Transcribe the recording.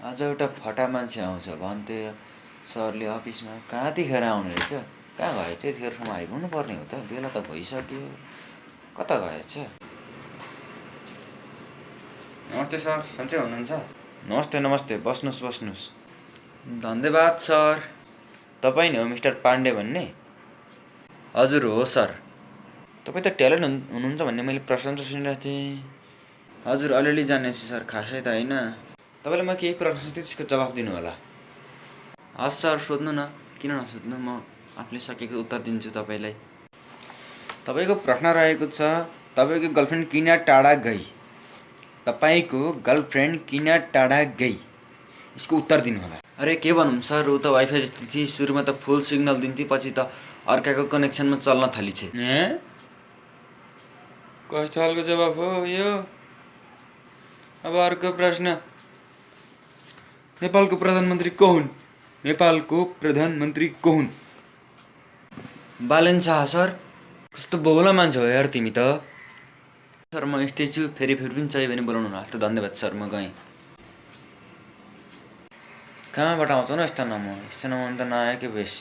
आज एउटा फटा मान्छे आउँछ भन्थे सरले अफिसमा। कहाँदेखिखेर आउने रहेछ? कहाँ गएछ? यतिखेर ठाउँमा आइपुग्नु पर्ने हो त, बेला त भइसक्यो। कता गएछ? नमस्ते सर, सन्चै हुनुहुन्छ? नमस्ते नमस्ते, बस्नुहोस् बस्नुहोस्। धन्यवाद सर। तपाईँ नि हो मिस्टर पाण्डे भन्ने? हजुर हो सर। तपाईँ त ट्यालेन्ट हुनुहुन्छ भन्ने मैले प्रशंसा सुनिरहेको थिएँ। हजुर अलिअलि जानेछु सर, खासै त होइन। तपाईँलाई म केही प्रश्न सोध्छु, त्यसको जवाफ दिनु होला। हस् सर, सोध्नु न, किन नसोध्नु, म आफूले सकेको उत्तर दिन्छु तपाईँलाई। तपाईँको प्रश्न रहेको छ, तपाईँको गर्लफ्रेन्ड किन टाढा गई? तपाईँको गर्लफ्रेन्ड किन टाढा गई? यसको उत्तर दिनु होला। अरे के भन्नु सर, ऊ त वाइफाई जस्तै थिए। सुरुमा त फुल सिग्नल दिन्थे, पछि त अर्काको कनेक्सनमा चल्न थालिछे। कस्तो खालको जवाफ हो यो? अब अर्को प्रश्न। नेपालको प्रधानमन्त्री को हुन्? नेपालको प्रधानमन्त्री को हुन्? बालेन शाह सर। कस्तो बहुला मान्छे हो यार तिमी त। सर म यस्तै छु, फेरि पनि चाहियो भने बोलाउनु होला। त धन्यवाद सर, म गएँ। कहाँबाट आउँछ न यस्ता नम्बर? यस्तो नम्बर त नआएकै बेस।